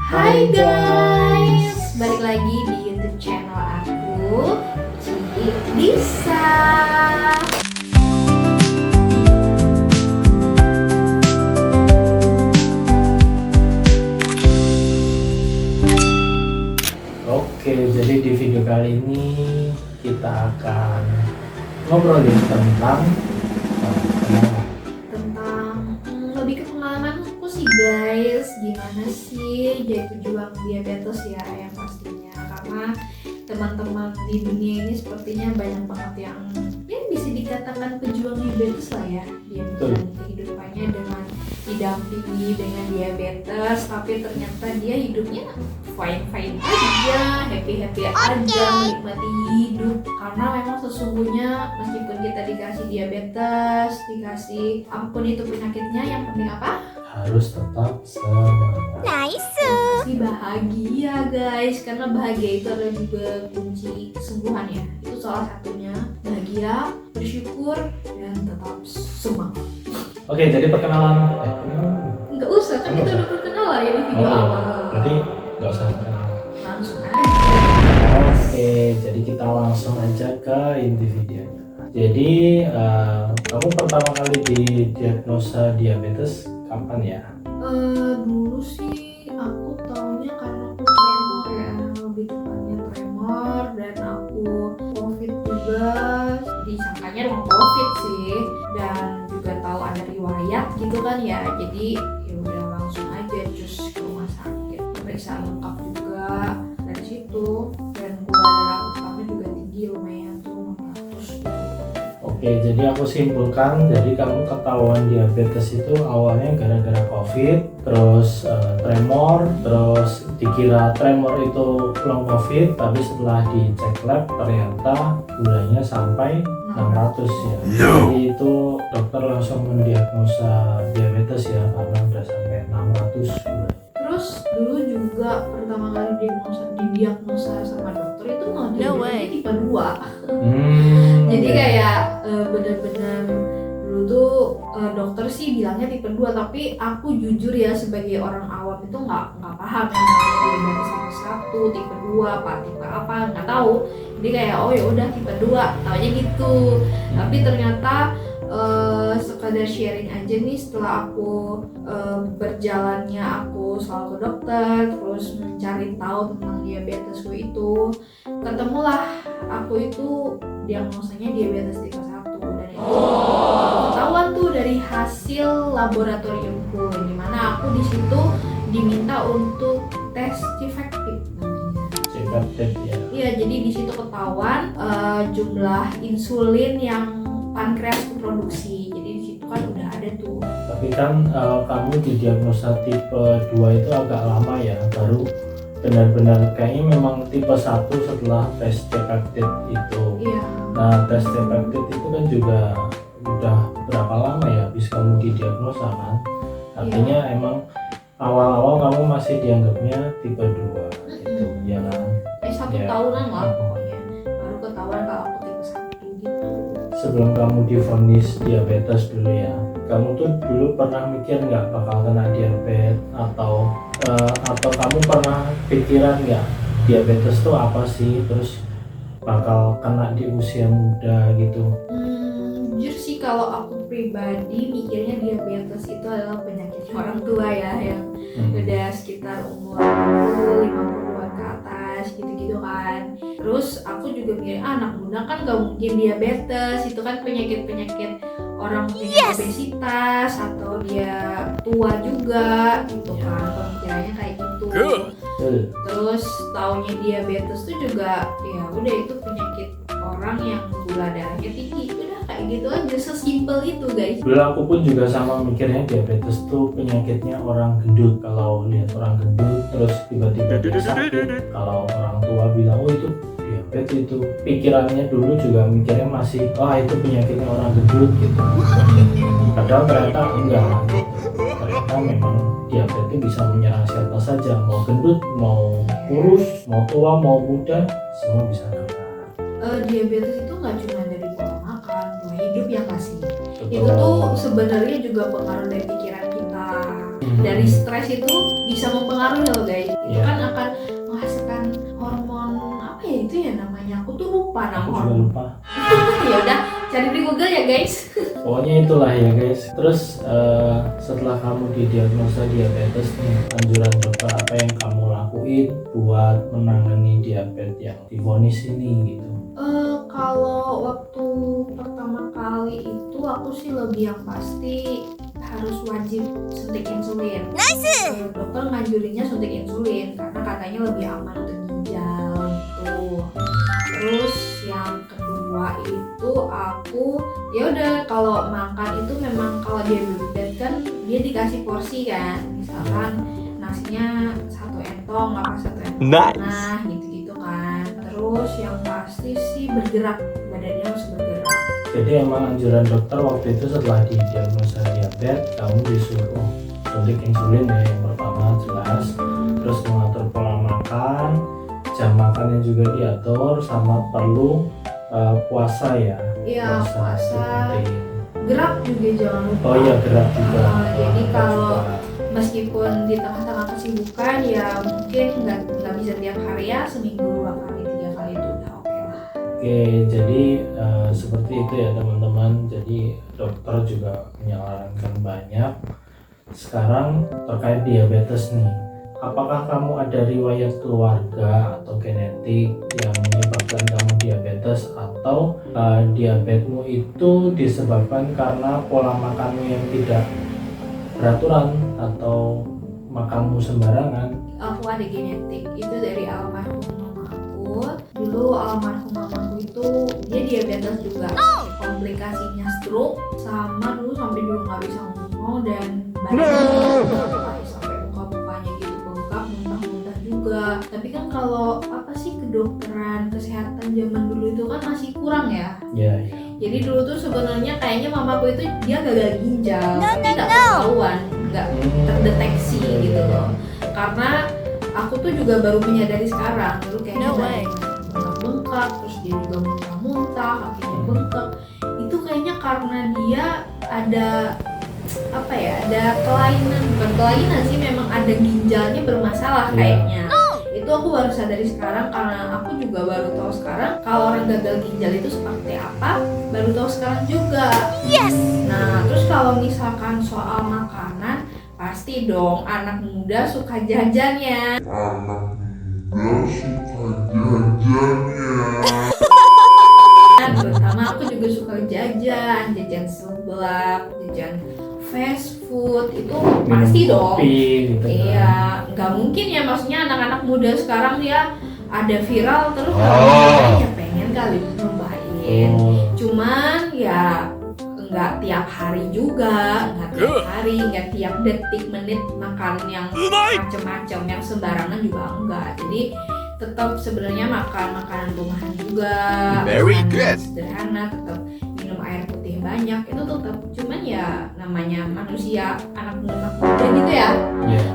Hai guys, balik lagi di YouTube channel aku, Cici Lisa. Oke, jadi di video kali ini kita akan ngobrolin tentang Lebih ke pengalamanku sih guys, gimana sih jadi pejuang diabetes ya yang pastinya, karena teman-teman di dunia ini sepertinya banyak banget yang bisa dikatakan pejuang diabetes lah ya. Dia menjalani kehidupannya dengan didampingi dengan diabetes, tapi ternyata dia hidupnya fine aja, happy aja, menikmati hidup. Karena memang sesungguhnya meskipun kita dikasih diabetes, dikasih apapun itu penyakitnya, yang penting apa? harus tetap semangat. Pasti bahagia guys, karena bahagia itu adalah juga kunci kesembuhan ya. Itu salah satunya, bahagia, bersyukur, dan tetap semangat. Oke, jadi perkenalan. Nggak usah, kan kita udah perkenalan ya di video awal. Berarti nggak usah perkenalan. Langsung aja. Oke, jadi kita langsung aja ke inti videonya. Jadi kamu pertama kali didiagnosa diabetes kapan ya? Dulu sih aku taunya karena aku tremor ya, lebih tepatnya tremor, dan aku covid juga, disangkanya long covid sih, dan juga tahu ada riwayat gitu kan ya, jadi ya udah langsung aja cus ke rumah sakit, pemeriksaan lengkap juga dari situ, dan gula darah pertama juga tinggi lumayan tuh 600. Oke, jadi aku simpulkan, jadi kamu ketahuan diabetes itu awalnya gara-gara COVID, terus tremor, terus dikira tremor itu long COVID, tapi setelah dicek lab ternyata gulanya sampai 600 ya. Jadi itu dokter langsung mendiagnosa diabetes ya, karena udah sampai 600 gula. Terus dulu juga pertama kali didiagnosa sama dokter itu malah diagnosanya tipe 2. Jadi kayak bener-bener dulu tuh dokter sih bilangnya tipe 2, tapi aku jujur ya sebagai orang awam itu nggak paham yang namanya diabetes tipe 1, tipe 2, tipe apa nggak tahu. Jadi kayak oh ya udah tipe 2, taunya gitu. Tapi ternyata sekadar sharing aja nih, setelah aku berjalannya aku selalu ke dokter, terus mencari tahu tentang diabetesku itu, ketemulah aku itu diagnosanya diabetes tipe 1, dan itu ketahuan tuh dari hasil laboratoriumku, dimana aku di situ diminta untuk tes C-Factip namanya. C-Factip ya. Iya, jadi di situ ketahuan jumlah insulin yang pankreasku produksi. Jadi di situ kan udah ada tuh. Tapi kan kamu didiagnosa tipe 2 itu agak lama ya, baru benar-benar kayaknya memang tipe 1 setelah tes C-Factip itu. Iya. Nah, tes C-Factip itu kan juga udah berapa lama ya habis kamu didiagnosa kan? Artinya emang awal-awal kamu masih dianggapnya tipe 2 gitu, ya kan? 1 tahunan lah pokoknya. Baru ketahuan kalau aku tipe 1 gitu. Sebelum kamu divonis diabetes dulu ya, kamu tuh dulu pernah mikir nggak bakal kena diabetes, atau kamu pernah pikiran nggak diabetes tuh apa sih, terus bakal kena di usia muda gitu? Jujur sih kalau aku pribadi mikirnya diabetes itu adalah penyakit orang tua ya, yang udah sekitar umur 50-an ke atas gitu-gitu kan. Terus aku juga mikir anak muda kan gak mungkin diabetes, itu kan penyakit-penyakit orang punya obesitas atau dia tua juga gitu kan, pemikirannya kayak gitu. Terus taunya diabetes tuh juga ya udah itu penyakit orang yang gula darahnya tinggi, udah kayak gitu aja, sesimpel itu guys. Dulu aku pun juga sama mikirnya diabetes tuh penyakitnya orang gendut. Kalau lihat orang gendut terus tiba-tiba dia sakit, kalau orang tua bilang oh itu diabetes, itu pikirannya dulu juga mikirnya masih itu penyakitnya orang gendut gitu. Padahal ternyata enggak gitu. Ternyata memang diabetes bisa menyerang siapa saja, mau gendut, mau kurus, mau tua, mau muda, semua bisa kena. Diabetes itu nggak cuma dari pola makan, pola hidup ya pasti. Itu tuh sebenarnya juga pengaruh dari pikiran kita. dari stres itu bisa mempengaruhi loh guys. Itu kan akan menghasilkan hormon apa ya itu ya namanya, aku tuh lupa nama Aku juga hormon. lupa. Ya udah cari di Google ya guys. Pokoknya itulah ya guys. Terus setelah kamu didiagnosa diabetes nih, anjuran dokter apa yang kamu lakuin buat menangani diabetes yang divonis ini gitu? Kalau waktu pertama kali itu aku sih lebih yang pasti harus wajib suntik insulin. Dokter ngajurinnya suntik insulin karena katanya lebih aman untuk ginjal gitu. Terus yang kedua itu aku ya udah kalau makan itu memang kalau dia diabetes kan dia dikasih porsi kan, misalkan nasinya 1 entong apa 1 entong nah gitu-gitu kan. Terus yang pasti sih bergerak, badannya harus bergerak. Jadi emang anjuran dokter waktu itu setelah didiagnosa diabetes kamu disuruh suntik insulin ya yang pertama jelas, terus mengatur pola makan, jam makannya juga diatur, sama perlu puasa ya. Iya puasa, gerak juga jangan lupa. Oh iya gerak juga. Jadi kalau meskipun di tengah-tengah kesibukan ya mungkin nggak bisa tiap hari ya, seminggu 2 kali 3 kali itu udah oke lah. Oke, jadi seperti itu ya teman-teman. Jadi dokter juga menyarankan banyak. Sekarang terkait diabetes nih, apakah kamu ada riwayat keluarga atau genetik yang menyebabkan kamu diabetes, atau diabetesmu itu disebabkan karena pola makanmu yang tidak beraturan atau makanmu sembarangan? Aku ada genetik itu dari almarhum mama aku. Dulu almarhum mamaku itu dia diabetes juga, komplikasinya stroke, sama dulu sampai dulu nggak bisa ngomong dan badannya sampai muka-mukanya gitu bengkak, muntah-muntah juga. Tapi kan kalau apa sih kedokteran kesehatan zaman dulu itu kan masih kurang ya. Ya. Jadi dulu tuh sebenarnya kayaknya mamaku itu dia gagal ginjal, tapi nggak ketahuan, nggak terdeteksi gitu loh. Karena aku tuh juga baru menyadari sekarang, dulu kayaknya bengkak, terus dia juga muntah-muntah, kakinya bengkak. Itu kayaknya karena dia ada apa ya, ada kelainan, bukan kelainan sih, memang ada ginjalnya bermasalah kayaknya. Itu aku baru sadari sekarang, karena aku juga baru tahu sekarang kalau orang gagal ginjal itu seperti apa, baru tahu sekarang juga. Nah terus kalau misalkan soal makanan, pasti dong anak muda suka jajan ya. Terutama aku juga suka jajan seblak, jajan fast food, itu pasti dong. Gitu. Iya, nggak mungkin ya, maksudnya anak-anak muda sekarang dia ada viral terus ya pengen kali nyobain. Cuman ya nggak tiap hari juga, nggak tiap detik menit makan yang macam-macam, yang sembarangan juga enggak. Jadi tetap sebenarnya makan makanan rumahan juga, makanan sederhana, tetap minum air putih banyak, itu tetap. Cuman ya namanya manusia anak muda gitu ya,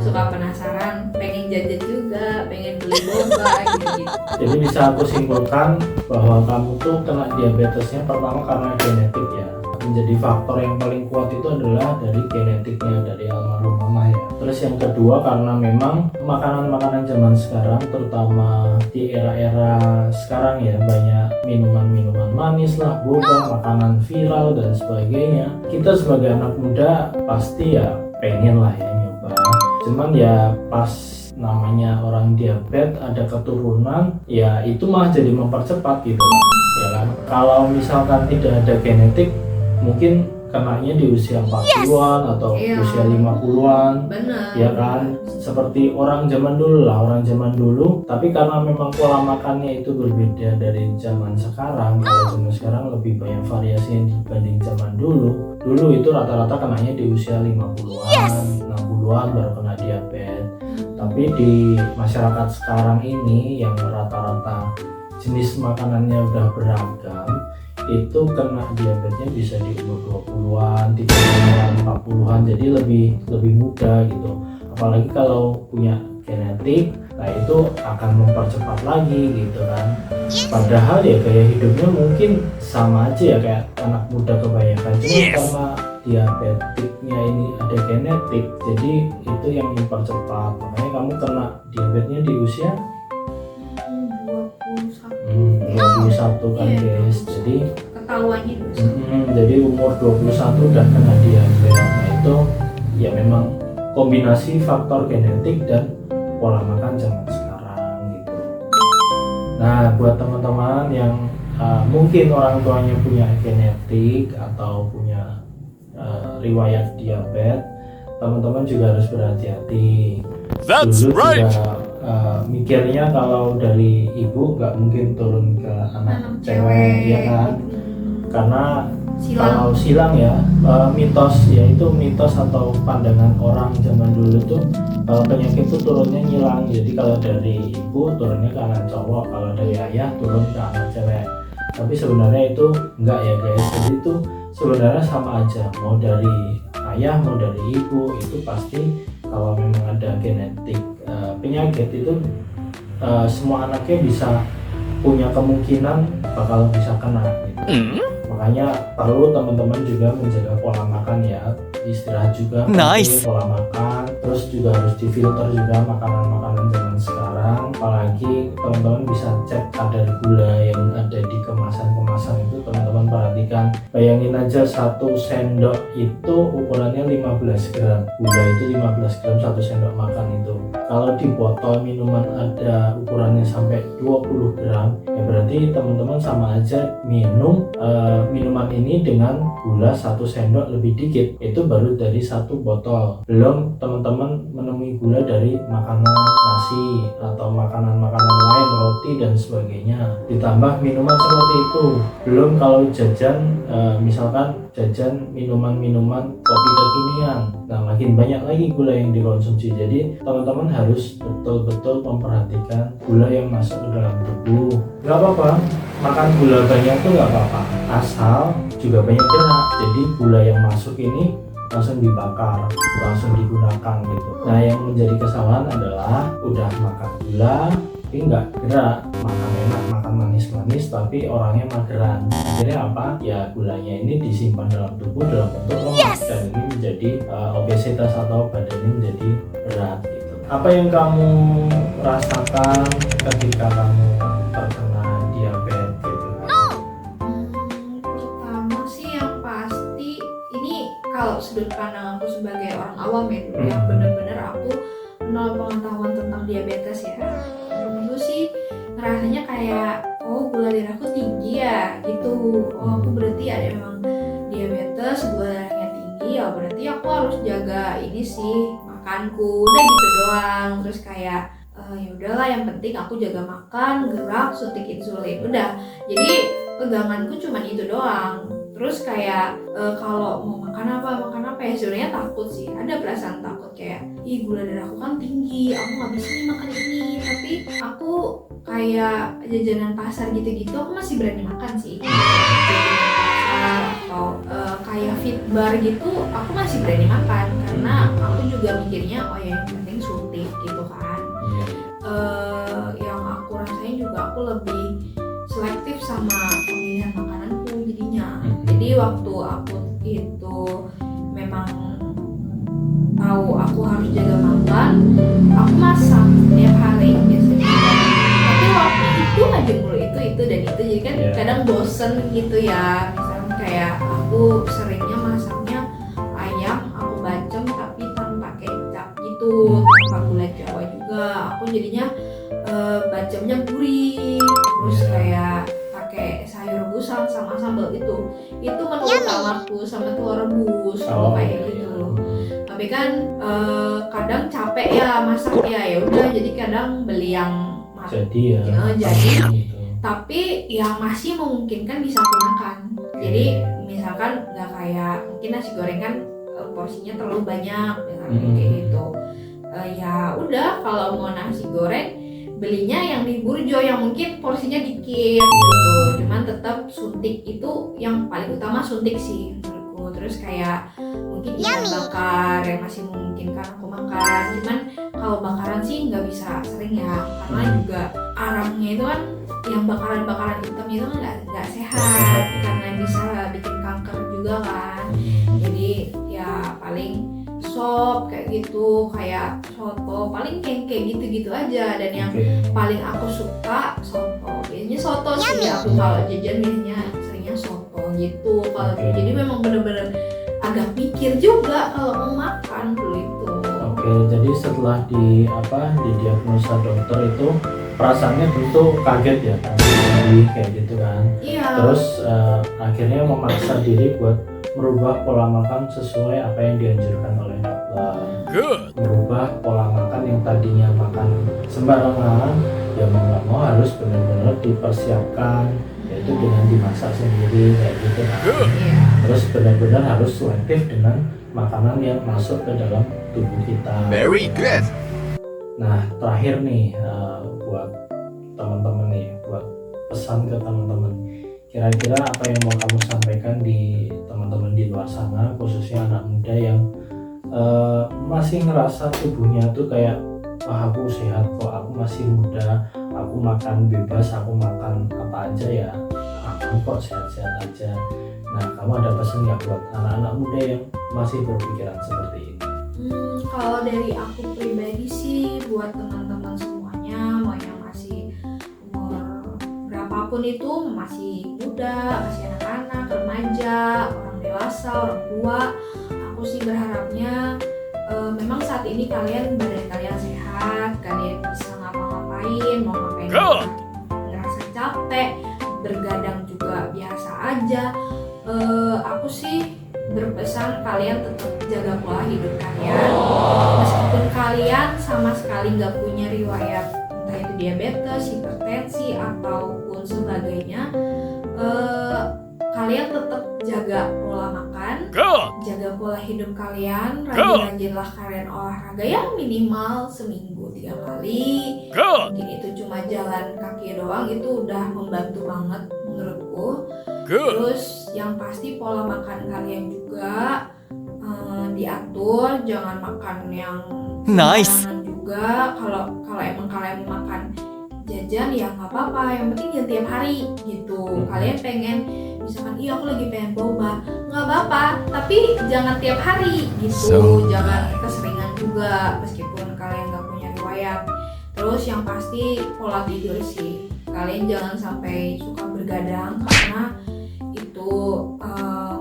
suka penasaran, pengen jajan juga, pengen beli boba gitu. Jadi bisa aku simpulkan bahwa kamu tuh kena diabetesnya pertama karena genetik ya. Menjadi faktor yang paling kuat itu adalah dari genetiknya, dari almarhum mama ya. Terus yang kedua karena memang makanan-makanan zaman sekarang, terutama di era-era sekarang ya, banyak minuman-minuman manis lah, boba, makanan viral dan sebagainya. Kita sebagai anak muda pasti ya pengen lah ya nyoba. Cuman ya pas namanya orang diabetes ada keturunan, ya itu malah jadi mempercepat gitu ya kan. Kalau misalkan tidak ada genetik, mungkin kenanya di usia 40-an atau usia 50-an. Ya kan, seperti orang zaman dulu lah, orang zaman dulu. Tapi karena memang pola makannya itu berbeda dari zaman sekarang. Kalau zaman sekarang lebih banyak variasinya dibanding zaman dulu. Dulu itu rata-rata kenanya di usia 50-an, 60-an baru kena diabetes. Tapi di masyarakat sekarang ini yang rata-rata jenis makanannya udah beragam, itu kena diabetesnya bisa di umur 20-an, 30-an, 40-an, jadi lebih muda gitu. Apalagi kalau punya genetik, nah itu akan mempercepat lagi gitu kan. Padahal ya gaya hidupnya mungkin sama aja ya kayak anak muda kebanyakan, cuma karena diabetiknya ini ada genetik, jadi itu yang mempercepat. Makanya kamu kena diabetesnya di usia 21 kan guys. Jadi ketahuannya jadi umur 21 udah kena diabetes. Nah itu ya memang kombinasi faktor genetik dan pola makan zaman sekarang gitu. Nah buat teman-teman yang mungkin orang tuanya punya genetik atau punya riwayat diabetes, teman-teman juga harus berhati-hati. Dulu juga mikirnya kalau dari ibu nggak mungkin turun ke anak cewek ya kan, karena kalau silang ya, mitos ya, itu mitos atau pandangan orang zaman dulu tuh kalau penyakit itu turunnya nyilang. Jadi kalau dari ibu turunnya ke anak cowok, kalau dari ayah turun ke anak cewek. Tapi sebenarnya itu enggak ya guys. Jadi itu sebenarnya sama aja, mau dari ayah mau dari ibu, itu pasti kalau memang ada genetik penyakit itu semua anaknya bisa punya kemungkinan bakal bisa kena gitu. Makanya perlu teman-teman juga menjaga pola makan ya, istirahat juga, pola makan, terus juga harus difilter juga makanan-makanan zaman sekarang. Apalagi teman-teman bisa cek kadar gula yang ada di kemasan-kemasan itu, teman-teman perhatikan. Bayangin aja 1 sendok itu ukurannya 15 gram, gula itu 15 gram 1 sendok makan itu. Kalau di botol minuman ada ukurannya sampai 20 gram, ya berarti teman-teman sama aja minum minuman ini dengan gula 1 sendok lebih dikit, itu baru dari 1 botol. Belum teman-teman menemui gula dari makanan nasi atau makanan-makanan lain, roti dan sebagainya, ditambah minuman seperti itu. Belum kalau jajan misalkan jajan minuman-minuman kopi kekinian, nah makin banyak lagi gula yang dikonsumsi. Jadi teman-teman harus betul-betul memperhatikan gula yang masuk ke dalam tubuh. Gak apa-apa makan gula banyak tuh gak apa-apa, asal juga banyak gerak. Jadi gula yang masuk ini langsung dibakar, langsung digunakan gitu. Nah yang menjadi kesalahan adalah udah makan gula tapi nggak gerak, makan enak, makan manis-manis tapi orangnya mageran. Akhirnya apa? Ya gulanya ini disimpan dalam tubuh dalam bentuk lemak, dan ini menjadi obesitas atau badannya menjadi berat gitu. Apa yang kamu rasakan ketika kamu terkena diabetes gitu? Pertama sih yang pasti ini kalau sudut pandang aku sebagai orang awam ya, yang benar-benar aku nol pengetahuan tentang diabetes ya. Dulu sih ngerasanya kayak gula darahku tinggi ya gitu. Aku berarti ada memang diabetes, gula darahnya tinggi, ya berarti aku harus jaga ini sih makanku, udah gitu doang. Terus kayak ya udahlah, yang penting aku jaga makan, gerak, suntik insulin, udah. Jadi peganganku cuma itu doang. Terus kayak kalau mau makan apa ya, sebenarnya takut sih, ada perasaan takut kayak gula darahku kan tinggi, aku nggak bisa nih makan ini. Tapi aku kayak jajanan pasar gitu-gitu aku masih berani makan sih, jajanan pasar atau kayak fit bar gitu aku masih berani makan, karena aku juga mikirnya yang penting suntik gitu kan. Yang aku rasain juga aku lebih selektif sama pemilihan makananku jadinya. Jadi waktu aku itu memang tahu aku harus jaga makan, aku masak tiap hari biasanya. Tapi waktu itu aja mulu itu dan itu, jadi kan kadang bosen gitu ya. Misalnya kayak aku seringnya masaknya ayam aku bacem tapi tanpa kecap gitu, tanpa gula Jawa juga. Aku jadinya bacemnya gurih, terus kayak pakai sayur rebusan sama sambal itu menu utamaku, sama telur rebus kayak gitu. Tapi kan kadang capek ya masak ya udah, jadi kadang beli yang jadi tapi yang masih memungkinkan bisa aku makan. Jadi misalkan nggak kayak mungkin nasi goreng kan porsinya terlalu banyak misalkan kayak gitu. Ya udah, kalau mau nasi goreng belinya yang di burjo yang mungkin porsinya dikit gitu. Cuman tetap suntik itu yang paling utama, suntik sih menurutku. Terus kayak mungkin ikan bakar yang masih memungkinkan aku makan. Cuman kalau bakaran sih nggak bisa sering ya, karena juga arangnya itu kan, yang bakaran hitam itu kan nggak sehat, karena bisa bikin kanker juga juga kan. Jadi ya paling sop kayak gitu, kayak soto, paling kayak gitu-gitu aja. Dan yang paling aku suka soto, biasanya soto sih aku kalau jajan biasanya seringnya soto gitu. Kalau jadi memang bener-bener agak pikir juga kalau mau makan dulu itu. Jadi setelah didiagnosa dokter itu perasaannya tentu kaget ya kan, kayak gitu kan. Terus akhirnya memaksa diri buat merubah pola makan sesuai apa yang dianjurkan oleh dokter. Merubah pola makan yang tadinya makan sembarangan, ya mau nggak mau harus benar-benar dipersiapkan, yaitu dengan dimasak sendiri kayak gitu kan. Terus benar-benar harus selektif dengan makanan yang masuk ke dalam tubuh kita. Very good. Nah, terakhir nih buat teman-teman nih, buat pesan ke teman-teman. Kira-kira apa yang mau kamu sampaikan di teman-teman di luar sana, khususnya anak muda yang masih ngerasa tubuhnya tuh kayak, wah aku sehat kok, aku masih muda, aku makan bebas, aku makan apa aja ya, aku kok sehat-sehat aja. Nah, kamu ada pesan nggak buat anak-anak muda yang masih berpikiran seperti ini? Kalau dari aku pribadi sih, buat teman-teman semuanya, mau yang masih umur berapapun itu, masih muda, masih anak-anak, remaja, orang dewasa, orang tua, aku sih berharapnya memang saat ini badan kalian sehat, kalian bisa ngapa-ngapain, mau ngapain ngerasa capek, bergadang juga biasa aja. Aku sih berpesan kalian tetap jaga pola hidup kalian, meskipun kalian sama sekali nggak punya riwayat entah itu diabetes, hipertensi ataupun sebagainya. Kalian tetap jaga pola makan, jaga pola hidup kalian, rajin-rajinlah kalian olahraga yang minimal seminggu 3 kali. Mungkin itu cuma jalan kaki doang, itu udah membantu banget menurutku. Terus yang pasti pola makan kalian juga diatur, jangan makan yang sembarangan juga. Kalau emang kalian makan jajan ya nggak apa-apa, yang penting ya tiap hari gitu. Kalian pengen misalkan, iya aku lagi pengen boba, nggak apa-apa, tapi jangan tiap hari gitu. Jangan keseringan juga meskipun kalian nggak punya riwayat. Terus yang pasti pola tidur sih, kalian jangan sampai suka bergadang karena itu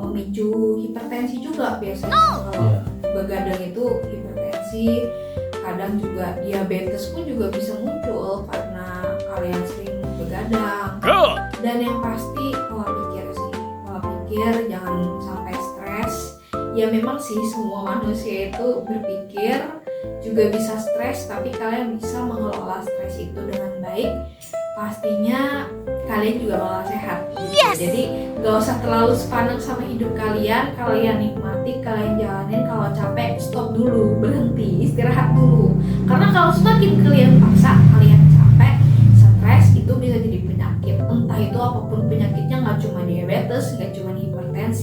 memicu hipertensi juga biasanya. Kalau begadang itu hipertensi, kadang juga diabetes pun juga bisa muncul karena kalian sering begadang. Dan yang pasti pola pikir, jangan sampai stres. Ya memang sih semua manusia itu berpikir juga bisa stres, tapi kalian bisa mengelola stres itu dengan baik. Pastinya kalian juga bakal sehat gitu. Jadi gak usah terlalu sepaneng sama hidup kalian nikmati, kalian jalanin. Kalau capek stop dulu, berhenti, istirahat dulu. Karena kalau semakin kalian paksa, kalian capek, stres, itu bisa jadi penyakit. Entah itu apapun penyakitnya, gak cuma diabetes, gak cuma hipertensi.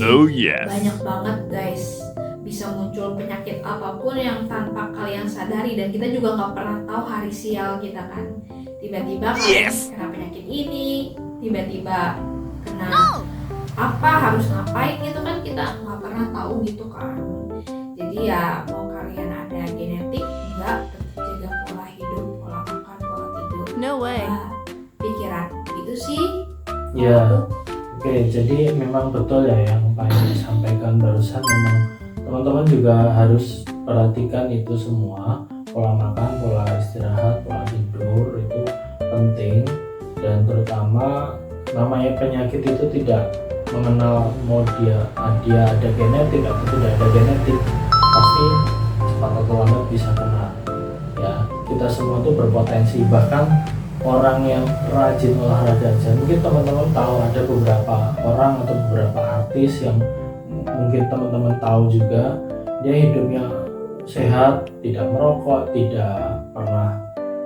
Banyak banget guys, bisa muncul penyakit apapun yang tanpa kalian sadari. Dan kita juga gak pernah tahu hari sial kita kan. Tiba-tiba kalian kena penyakit ini, tiba-tiba kena apa, harus ngapain gitu kan, kita nggak pernah tahu gitu kan. Jadi ya mau kalian ada genetik enggak, tetap jaga pola hidup, pola makan, pola tidur, pikiran itu sih ya. Jadi memang betul ya yang Pak Edi sampaikan barusan, memang teman-teman juga harus perhatikan itu semua. Pola makan, pola istirahat, pola tidur itu penting. Dan terutama namanya penyakit itu tidak mengenal mau dia ada genetik atau tidak ada genetik, pasti cepat atau lambat bisa kena. Ya, kita semua tuh berpotensi. Bahkan orang yang rajin olahraga aja, mungkin teman-teman tahu ada beberapa orang atau beberapa artis yang mungkin teman-teman tahu juga, dia hidupnya sehat, tidak merokok, tidak pernah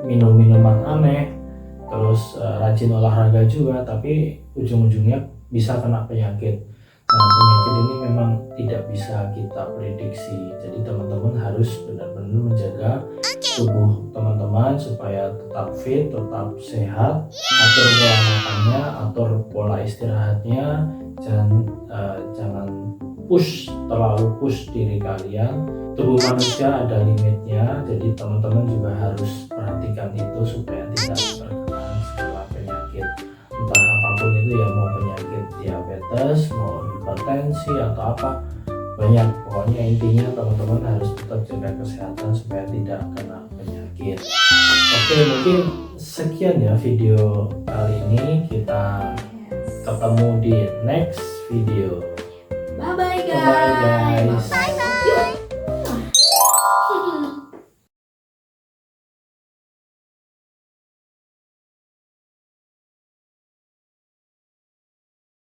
minum minuman aneh, terus rajin olahraga juga, tapi ujung-ujungnya bisa kena penyakit. Nah, penyakit ini memang tidak bisa kita prediksi. Jadi teman-teman harus benar-benar menjaga tubuh teman-teman supaya tetap fit, tetap sehat. Atur pola makannya, atur pola istirahatnya, jangan terlalu push diri kalian. Tubuh manusia ada limitnya, jadi teman-teman juga harus perhatikan itu supaya tidak terkena segala penyakit, entah apapun itu ya, mau penyakit diabetes, mau hipertensi atau apa, banyak. Pokoknya intinya teman-teman harus tetap jaga kesehatan supaya tidak kena penyakit. Oke, mungkin sekian ya video kali ini, kita ketemu di next video. Bye bye Bye guys.